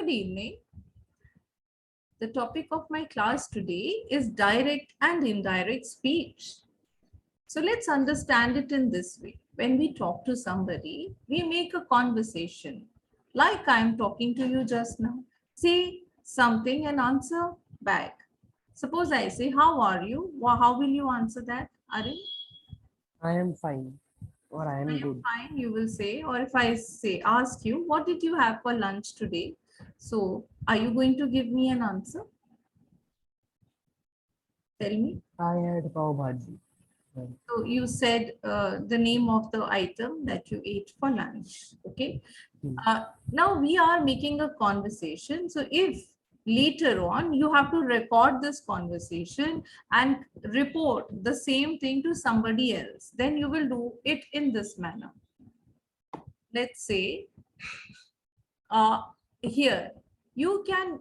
Good evening. The topic of my class today is direct and indirect speech. So let's understand it in this way. When we talk to somebody, we make a conversation. Like I'm talking to you just now. Say something and answer back. Suppose I say, how are you? How will you answer that, Arin? I am fine or I I am am good. fine, you will say. Or if I say, ask you, what did you have for lunch today? So are you going to give me an answer? Tell me. I had pav bhaji. Right. So you said the name of the item that you ate for lunch. Okay. Hmm. Now we are making a conversation. So if later on you have to record this conversation and report the same thing to somebody else, then you will do it in this manner. Let's say uh, here you can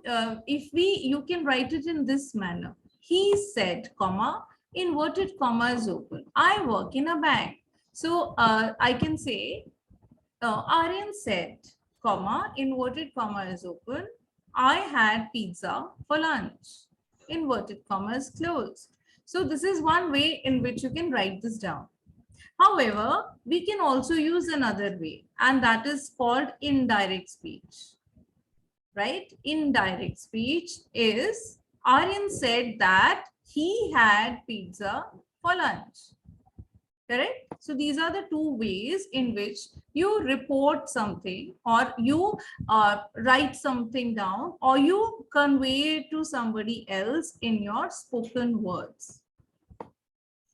you can write it in this manner. He said, comma, inverted comma is open, I work in a bank. So I can say Aryan said, comma, inverted comma is open, I had pizza for lunch, inverted comma is closed. So this is one way in which you can write this down. However, we can also use another way, and that is called indirect speech. Right? Indirect speech is Aryan said that he had pizza for lunch. Correct? So these are the two ways in which you report something, or you write something down, or you convey it to somebody else in your spoken words.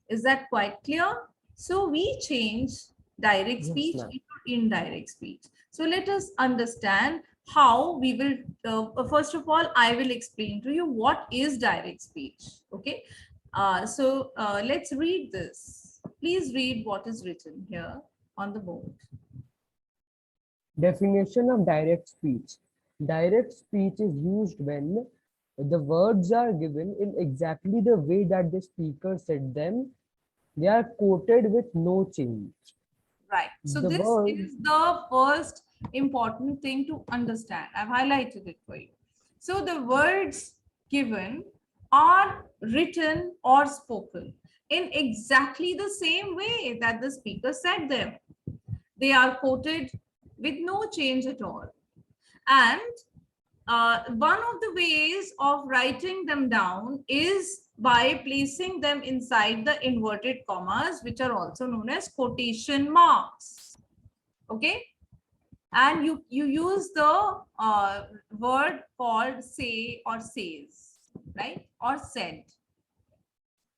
Is that quite clear? So we change direct Yes, speech ma'am. into indirect speech. So let us understand how we will, first of all, I will explain to you what is direct speech. Okay. Let's read this. Please read what is written here on the board. Definition of direct speech. Direct speech is used when the words are given in exactly the way that the speaker said them. They are quoted with no change. Right. So The this word, is the first important thing to understand. I've highlighted it for you. So the words given are written or spoken in exactly the same way that the speaker said them. They are quoted with no change at all. And one of the ways of writing them down is by placing them inside the inverted commas, which are also known as quotation marks. Okay. And you use the word called say or says, right? Or said.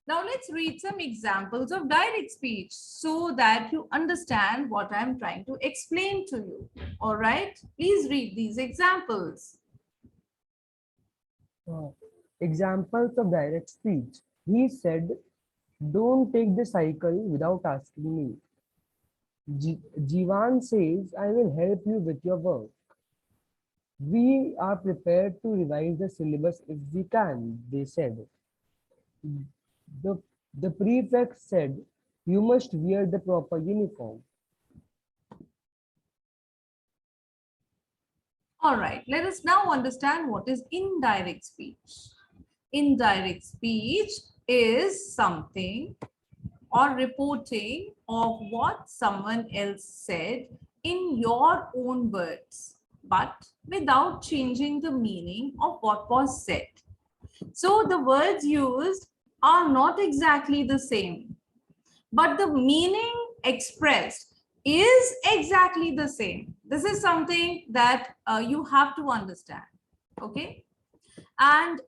Now let's read some examples of direct speech so that you understand what I'm trying to explain to you. All right. Please read these examples. uh, examples of direct speech. He said, don't take the cycle without asking me. Jeewan says, I will help you with your work. We are prepared to revise the syllabus if we can, they said. The, the prefect said, you must wear the proper uniform. All right, let us now understand what is indirect speech. Indirect speech is something or reporting of what someone else said in your own words, but without changing the meaning of what was said. So the words used are not exactly the same, but the meaning expressed is exactly the same. This is something that you have to understand. Okay. And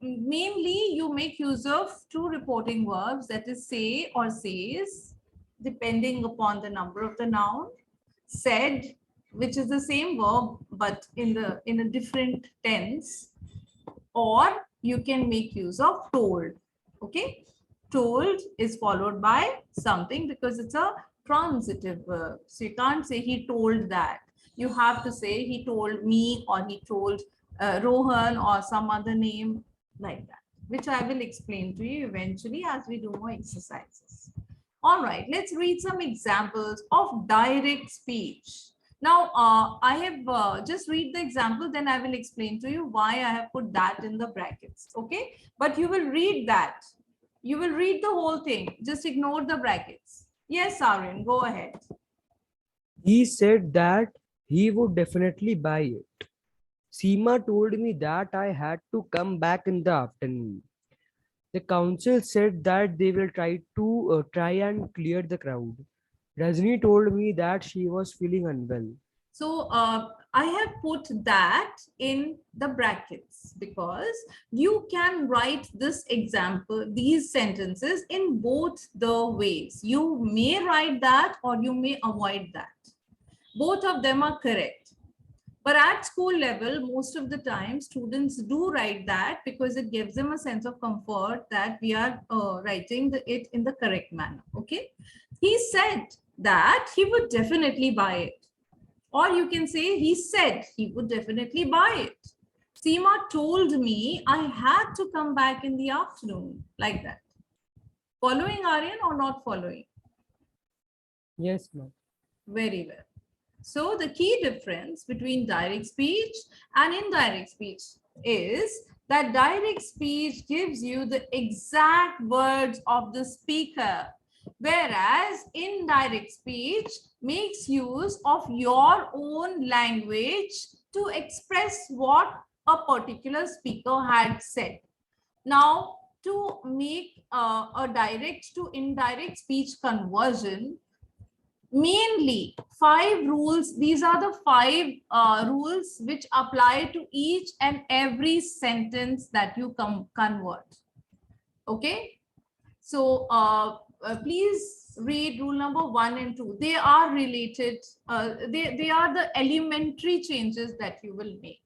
mainly you make use of two reporting verbs, that is say or says, depending upon the number of the noun. Said, which is the same verb but in a different tense, or you can make use of told. Okay. Told is followed by something because it's a transitive verb. So you can't say he told that. You have to say he told me, or he told Rohan, or some other name like that, which I will explain to you eventually as we do more exercises. All right, let's read some examples of direct speech. Now, I have just read the example, then I will explain to you why I have put that in the brackets. Okay, but you will read that. You will read the whole thing. Just ignore the brackets. Yes, Aryan, go ahead. He said that he would definitely buy it. Seema told me that I had to come back in the afternoon. The council said that they will try and clear the crowd. Rajni told me that she was feeling unwell. So I have put that in the brackets because you can write this example, these sentences in both the ways. You may write that or you may avoid that. Both of them are correct. But at school level, most of the time, students do write that because it gives them a sense of comfort that we are writing it in the correct manner. Okay. He said that he would definitely buy it. Or you can say he said he would definitely buy it. Seema told me I had to come back in the afternoon, like that. Following Aryan or not following? Yes, ma'am. Very well. So the key difference between direct speech and indirect speech is that direct speech gives you the exact words of the speaker, whereas indirect speech makes use of your own language to express what a particular speaker had said. Now, to make a direct to indirect speech conversion, mainly 5 rules. These are the 5 rules which apply to each and every sentence that you convert. Okay, so please read rule number 1 and 2. They are related. They are the elementary changes that you will make.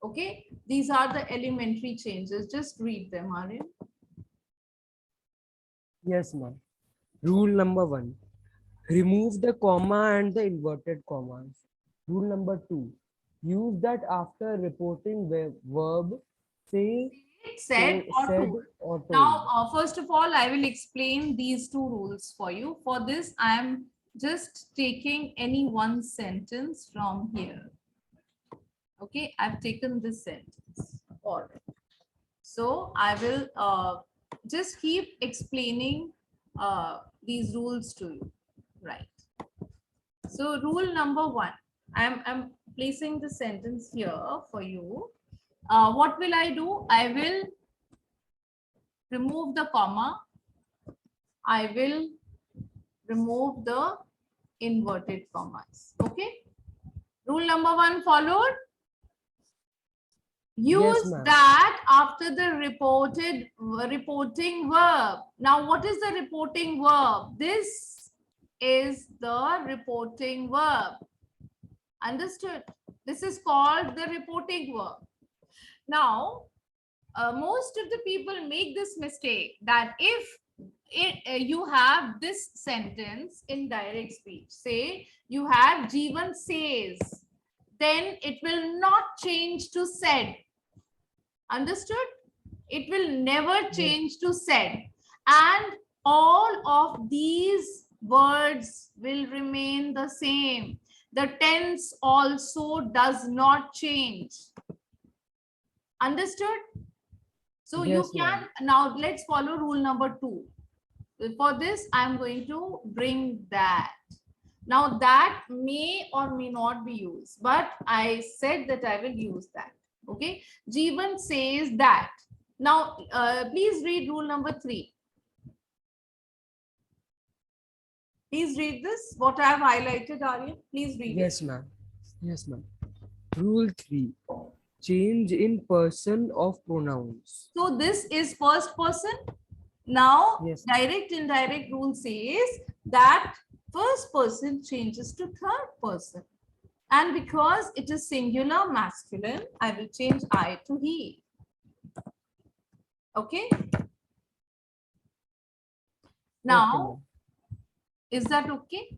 Okay, these are the elementary changes. Just read them, Aryan. Yes, ma'am. Rule number 1. Remove the comma and the inverted commas. Rule number 2. Use that after reporting verb, say, Said or said told. or told. Now, first of all, I will explain these 2 rules for you. For this, I am just taking any one sentence from here. Okay, I've taken this sentence. All right. So I will just keep explaining these rules to you. Right. So rule number 1, I'm placing the sentence here for you. What will I do? I will remove the comma. I will remove the inverted commas. Okay. Rule number 1 followed. Yes, Use ma'am. that after the reporting verb. Now, what is the reporting verb? This is the reporting verb. Understood? This is called the reporting verb. Now, most of the people make this mistake that if you have this sentence in direct speech, say you have Jeewan says, then it will not change to said. Understood? It will never change to said. And all of these words will remain the same. The tense also does not change. Understood? So you Yes, can, ma'am. now let's follow rule number 2. For this, I'm going to bring that. Now that may or may not be used, but I said that I will use that. Okay. Jeevan says that. Now, please read rule number 3. Please read this. What I have highlighted, Aryan. Please read it. Yes, ma'am. Yes, ma'am. Rule 3. Change in person of pronouns. So this is first person. Now, Yes. direct indirect rule says that first person changes to third person. And because it is singular masculine, I will change I to he. Okay. Okay, Now, ma'am. is that okay?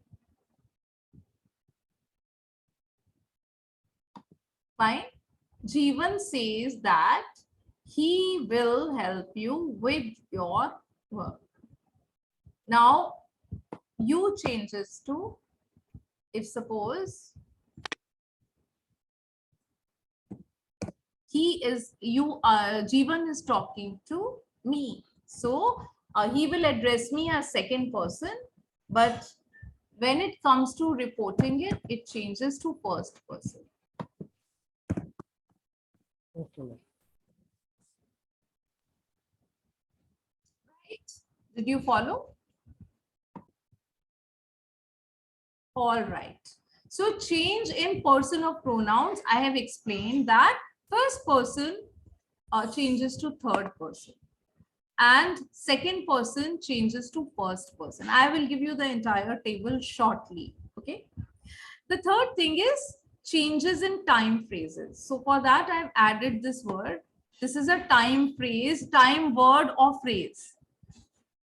Fine. Jeevan says that he will help you with your work. Now, you changes to, if suppose he is you Jeevan is talking to me. So he will address me as second person, but when it comes to reporting it, it changes to first person. Okay, ma'am. Right? Did you follow? All right. So change in person of pronouns, I have explained that first person changes to third person and second person changes to first person. I will give you the entire table shortly. Okay. The third thing is changes in time phrases. So for that, I've added this word. This is a time phrase, time word or phrase.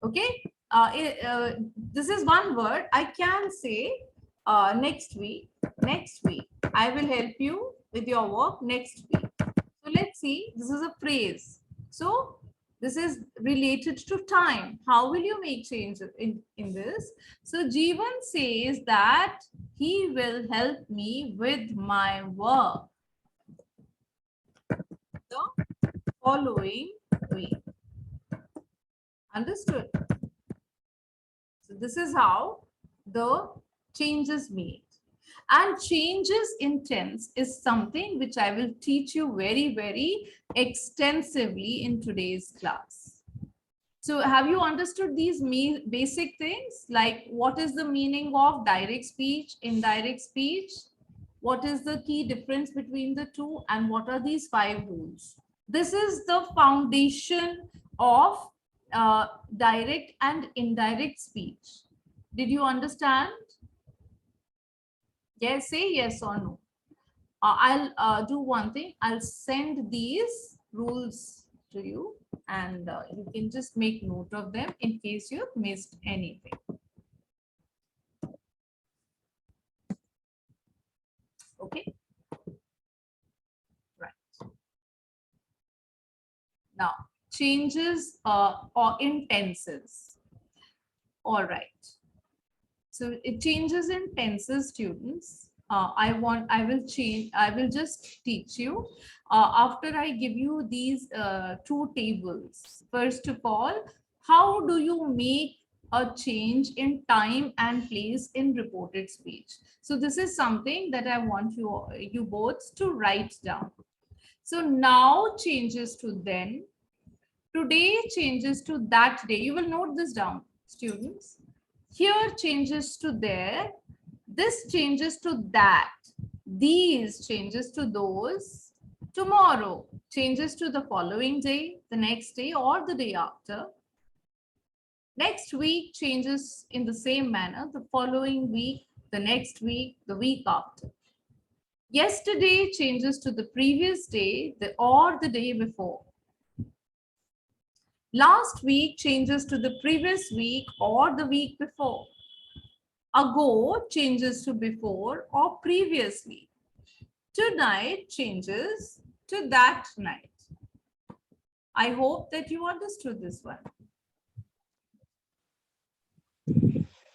Okay. This is one word. I can say next week. Next week. I will help you with your work next week. So let's see. This is a phrase. So this is related to time. How will you make change in this? So Jeevan says that he will help me with my work the following week. Understood? So this is how the change is made. And changes in tense is something which I will teach you very, very extensively in today's class. So have you understood these basic things? Like what is the meaning of direct speech, indirect speech? What is the key difference between the two? And what are these 5 rules? This is the foundation of direct and indirect speech. Did you understand? Yes, say yes or no. I'll do one thing. I'll send these rules to you and you can just make note of them in case you've missed anything. Okay. Right. Now, changes or in tenses. All right. So it changes in tenses, students. I will just teach you after I give you these 2 tables. First of all, how do you make a change in time and place in reported speech? So this is something that I want you both to write down. So now changes to then, today changes to that day. You will note this down, students. Here changes to there, this changes to that, these changes to those, tomorrow changes to the following day, the next day, or the day after. Next week changes in the same manner, the following week, the next week, the week after. Yesterday changes to the previous day, or the day before. Last week changes to the previous week or the week before. Ago changes to before or previously. Tonight changes to that night. I hope that you understood this one.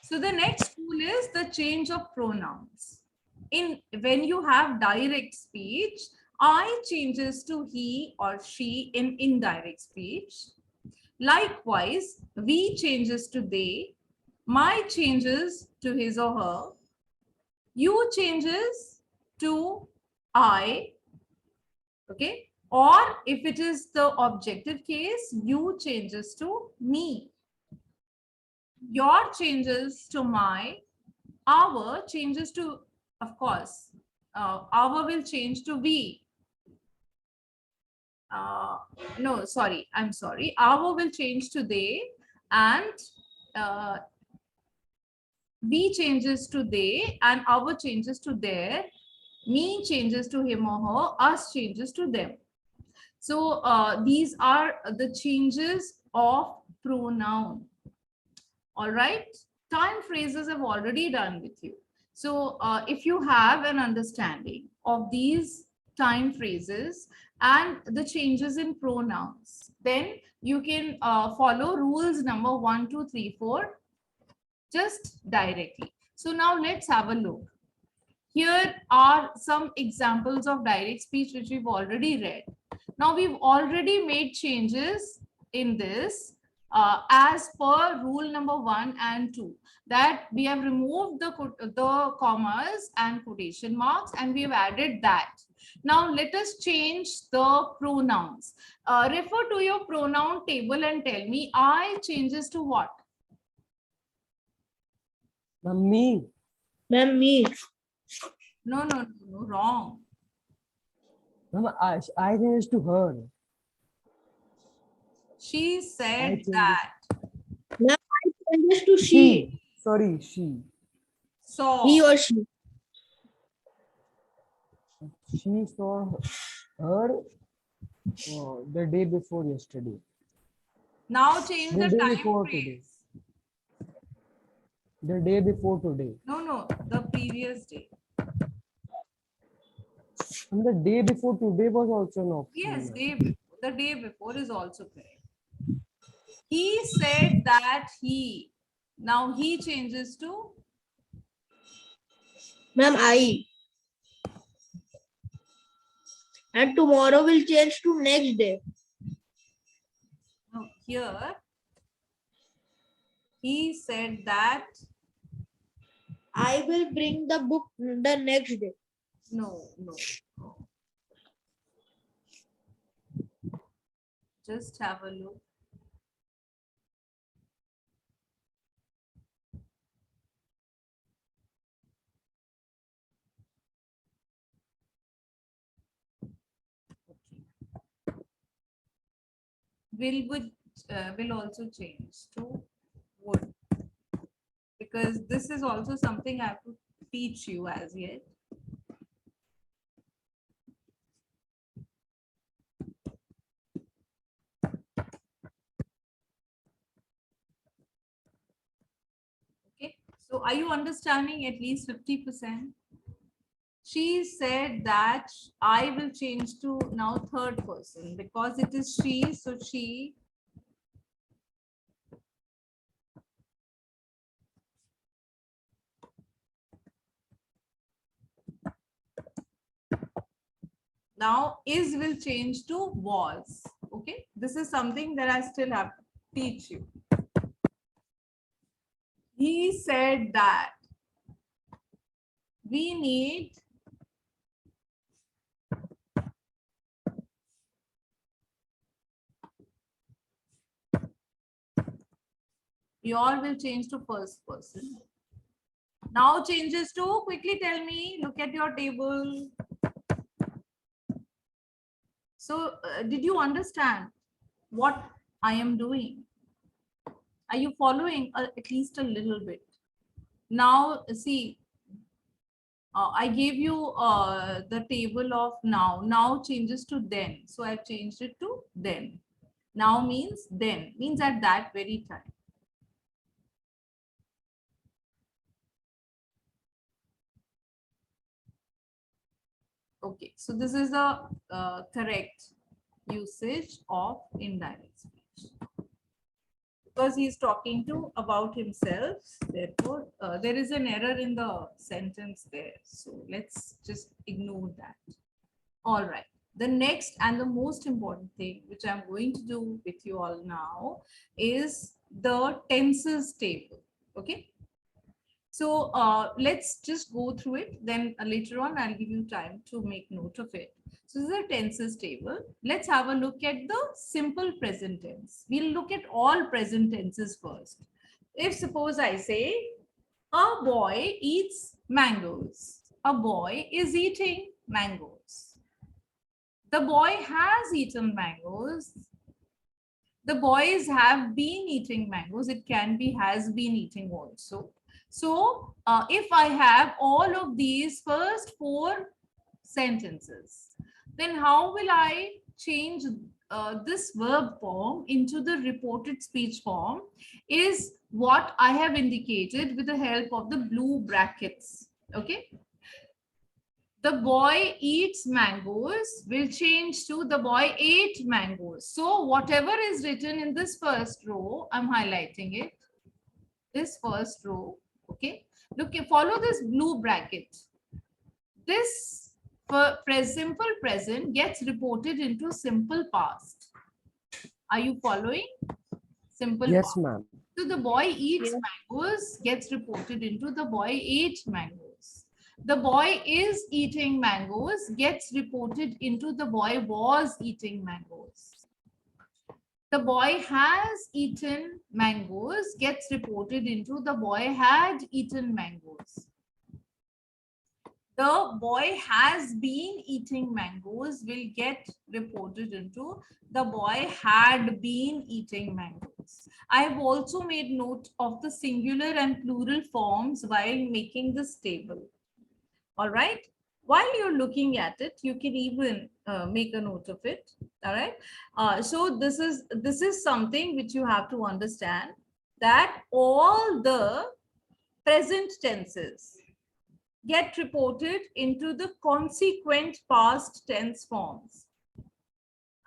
So the next rule is the change of pronouns. When you have direct speech, I changes to he or she in indirect speech. Likewise, we changes to they, my changes to his or her, you changes to I, okay? Or if it is the objective case, you changes to me. Your changes to my, our changes to, of course, our will change to we. No, sorry, I'm sorry. Our will change to they and we changes to they and our changes to their, me changes to him or her, us changes to them. So these are the changes of pronoun. All right. Time phrases I've already done with you. So if you have an understanding of these time phrases and the changes in pronouns, then you can follow rules number 1, 2, 3, 4 just directly. So now let's have a look. Here are some examples of direct speech which we've already read. Now we've already made changes in this as per rule number 1 and 2, that we have removed the commas and quotation marks and we have added that. Now let us change the pronouns. Refer to your pronoun table and tell me I changes to what? Me. Ma'am, me. No, wrong. Ma'am, I changed to her. She said changed that. Ma'am, I changes to she. Sorry, she. So He or she. She saw her the day before yesterday. now change The the day time before phrase. today. The day before today. No, the previous day. And the day before today was also an option. Yes, ma'am. day before. The day before is also correct. He said that he. Now he changes to Ma'am, I. And tomorrow will change to next day. no, here. He said that I will bring the book the next day. no. Just have a look. Will also change to would, because this is also something I have to teach you as yet. Okay, so are you understanding at least 50%? She said that I will change to now third person because it is she, so she. Now is will change to was. Okay, this is something that I still have to teach you. He said that we need your will change to first person. Now changes to, quickly tell me, look at your table. So did you understand what I am doing? Are you following at least a little bit? Now see, I gave you the table of now. Now changes to then. So I've changed it to then. Now means then, means at that very time. Okay, so this is the correct usage of indirect speech. Because he's talking to about himself, therefore there is an error in the sentence there. So let's just ignore that. All right. The next and the most important thing which I'm going to do with you all now is the tenses table. Okay. So let's just go through it. Then later on, I'll give you time to make note of it. So this is a tenses table. Let's have a look at the simple present tense. We'll look at all present tenses first. If suppose I say, a boy eats mangoes. A boy is eating mangoes. The boy has eaten mangoes. The boys have been eating mangoes. It can be has been eating also. So if I have all of these first 4 sentences, then how will I change this verb form into the reported speech form is what I have indicated with the help of the blue brackets. Okay. The boy eats mangoes will change to the boy ate mangoes. So whatever is written in this first row, I'm highlighting it. This first row, okay. Look, follow this blue bracket. this simple present gets reported into simple past. Are you following? Simple Yes, past. ma'am. So the boy eats Yes. mangoes gets reported into the boy ate mangoes. The boy is eating mangoes gets reported into the boy was eating mangoes. The boy has eaten mangoes gets reported into the boy had eaten mangoes. The boy has been eating mangoes will get reported into the boy had been eating mangoes. I have also made note of the singular and plural forms while making this table. All right. While you're looking at it, you can even make a note of it. All right. So this is something which you have to understand, that all the present tenses get reported into the consequent past tense forms.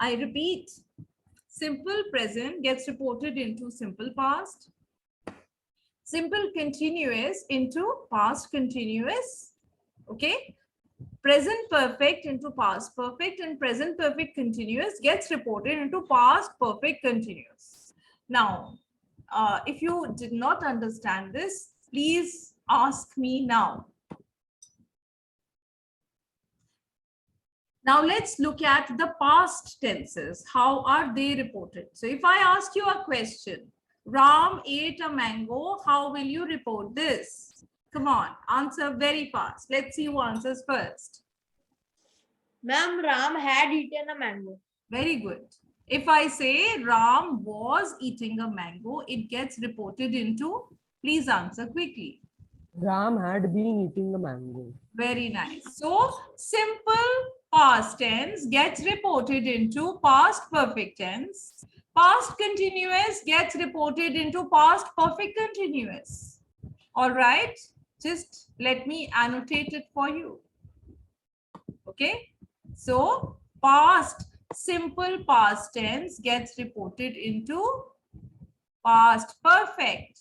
I repeat, simple present gets reported into simple past, simple continuous into past continuous, okay? Present perfect into past perfect, and present perfect continuous gets reported into past perfect continuous. Now, if you did not understand this, please ask me now. Now let's look at the past tenses. How are they reported? So if I ask you a question, Ram ate a mango, how will you report this? Come on, answer very fast. Let's see who answers first. Ma'am, Ram had eaten a mango. Very good. If I say Ram was eating a mango, it gets reported into, please answer quickly. Ram had been eating a mango. Very nice. So simple past tense gets reported into past perfect tense. Past continuous gets reported into past perfect continuous. All right. Just let me annotate it for you. Okay. So past simple past tense gets reported into past perfect.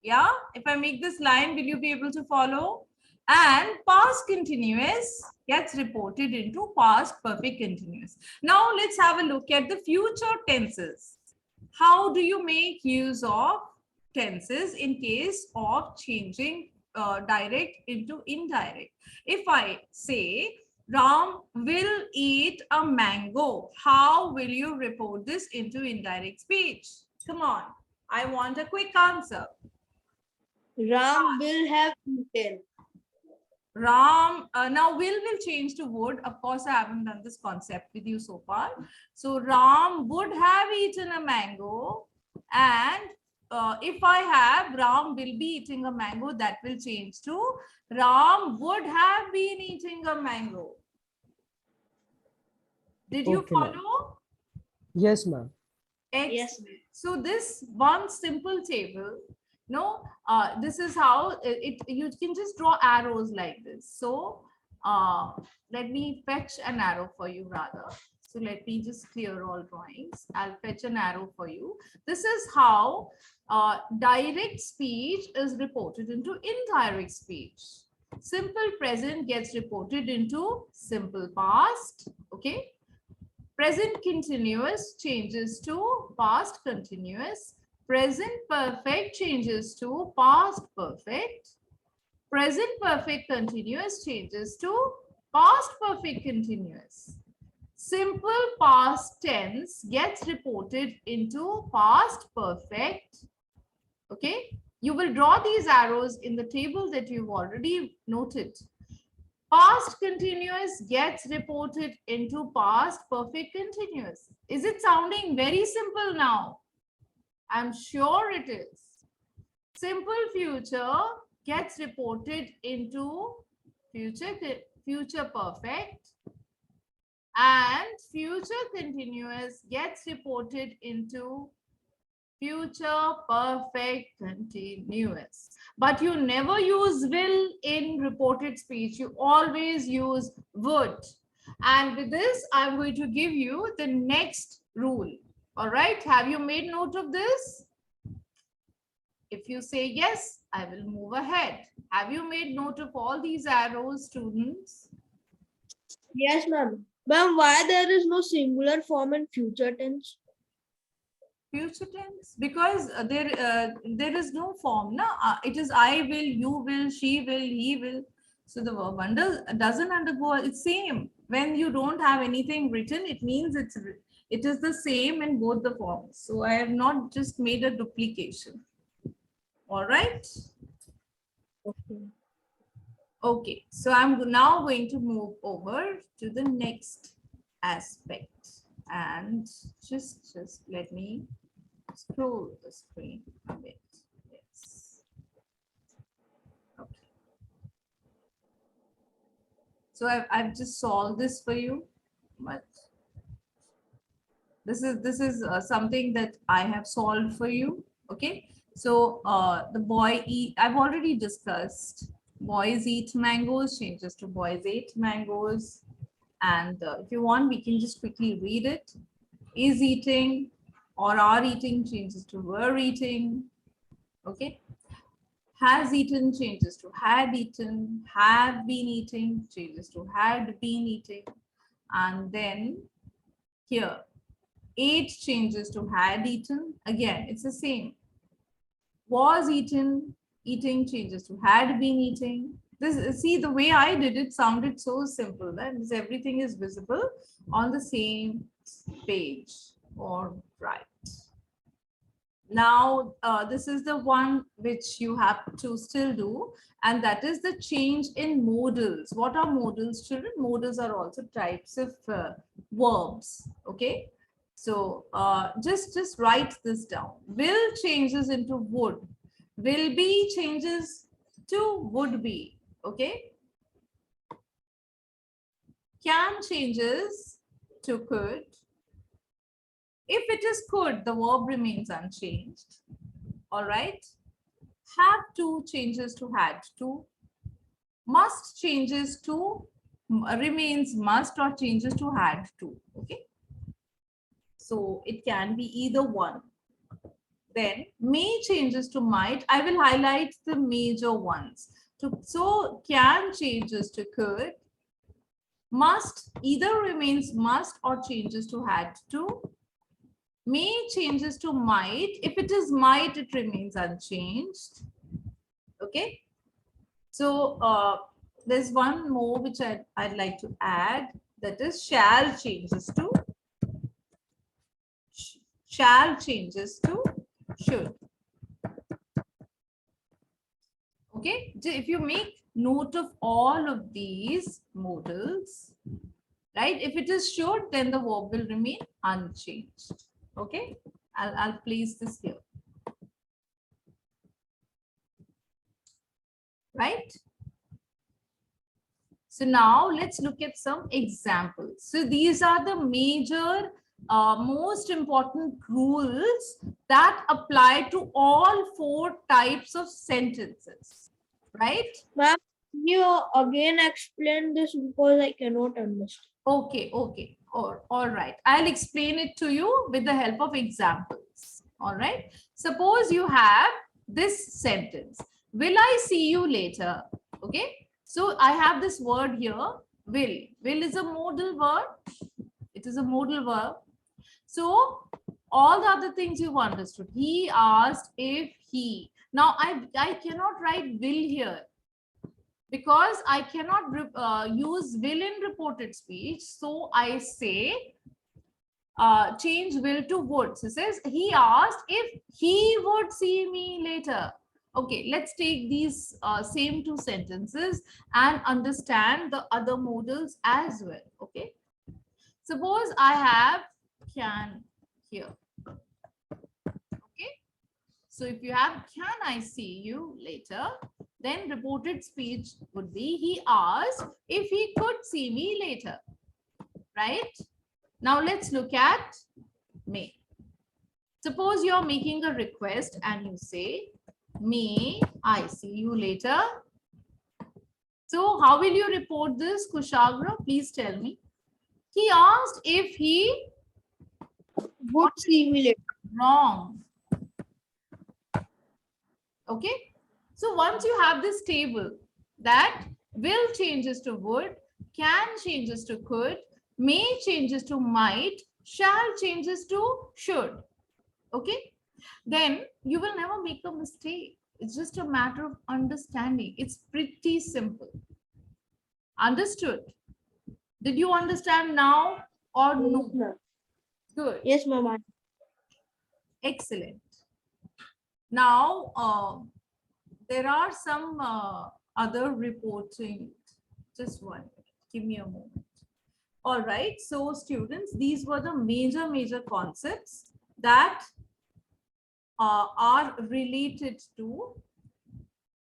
Yeah. If I make this line, will you be able to follow? And past continuous gets reported into past perfect continuous. Now let's have a look at the future tenses. How do you make use of tenses in case of changing direct into indirect? If I say Ram will eat a mango, how will you report this into indirect speech? Come on, I want a quick answer. Ram will have eaten. Ram, now will change to would. Of course, I haven't done this concept with you so far. So Ram would have eaten a mango, and if I have Ram will be eating a mango, that will change to Ram would have been eating a mango. Did you Okay, ma'am. follow? Yes, ma'am. Excellent. Yes. So this one simple table, no, this is how you can just draw arrows like this. So let me fetch an arrow for you rather. So let me just clear all drawings. I'll fetch an arrow for you. This is how direct speech is reported into indirect speech. Simple present gets reported into simple past. Okay. Present continuous changes to past continuous. Present perfect changes to past perfect. Present perfect continuous changes to past perfect continuous. Simple past tense gets reported into past perfect. Okay. You will draw these arrows in the table that you've already noted. Past continuous gets reported into past perfect continuous. Is it sounding very simple now? I'm sure it is. Simple future gets reported into future perfect, and future continuous gets reported into future perfect continuous. But you never use will in reported speech. You always use would. And with this, I'm going to give you the next rule. All right. Have you made note of this? If you say yes, I will move ahead. Have you made note of all these arrows, students? Yes, ma'am. Ma'am, why there is no singular form in future tense? Future tense, because there is no form. No, it is I will, you will, she will, he will. So the verb doesn't undergo. It's same. When you don't have anything written, it means it is the same in both the forms. So I have not just made a duplication. All right. Okay. Okay, so I'm now going to move over to the next aspect, and just let me scroll the screen a bit. Yes. Okay. So I've just solved this for you, but this is something that I have solved for you. Okay. So the boy eat. I've already discussed. Boys eat mangoes changes to boys ate mangoes. And if you want, we can just quickly read it. Is eating or are eating changes to were eating. Okay. Has eaten changes to had eaten. Have been eating changes to had been eating. And then here, ate changes to had eaten. Again, it's the same. Was eaten, eating changes to had been eating. This, see, the way I did it sounded so simple. That means everything is visible on the same page. All right. Now, this is the one which you have to still do, and that is the change in modals. What are modals, children? Modals are also types of verbs. Okay. So just write this down. Will changes into would. Will be changes to would be. Okay. Can changes to could. If it is could, the verb remains unchanged. All right. Have to changes to had to. Must changes to remains must or changes to had to. Okay. So it can be either one. Then may changes to might. I will highlight the major ones. So can changes to could. Must either remains must or changes to had to. May changes to might. If it is might, it remains unchanged. Okay. So there's one more which I'd like to add. That is shall changes to should. Okay. If you make note of all of these modals, right? If it is should, then the verb will remain unchanged. Okay. I'll place this here. Right? So now let's look at some examples. So these are the major, most important rules that apply to all 4 types of sentences. Right? Ma'am, can you again explain this because I cannot understand. Okay. All right. I'll explain it to you with the help of examples. All right. Suppose you have this sentence. Will I see you later? Okay. So I have this word here, will. Will is a modal verb. It is a modal verb. So all the other things you've understood. He asked if he. Now I cannot write will here, because I cannot use will in reported speech. So I say change will to would. So it says he asked if he would see me later. Okay, let's take these same 2 sentences and understand the other modals as well. Okay, suppose I have can here. Okay, so if you have can I see you later, then reported speech would be he asked if he could see me later. Right? Now let's look at may. Suppose you're making a request and you say, may I see you later? So how will you report this, Kushagra? Please tell me. He asked if he Would see me later. wrong. Okay. So once you have this table that will changes to would, can changes to could, may changes to might, shall changes to should. Okay. Then you will never make a mistake. It's just a matter of understanding. It's pretty simple. Understood? Did you understand now or Yes, no? ma'am. Good. Yes, ma'am. Excellent. Now, there are some other reporting. Just one minute. Give me a moment. All right. So, students, these were the major concepts that are related to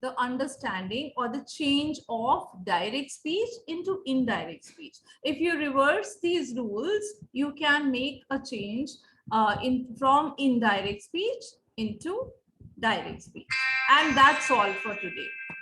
the understanding or the change of direct speech into indirect speech. If you reverse these rules, you can make a change from indirect speech into direct speech. And that's all for today.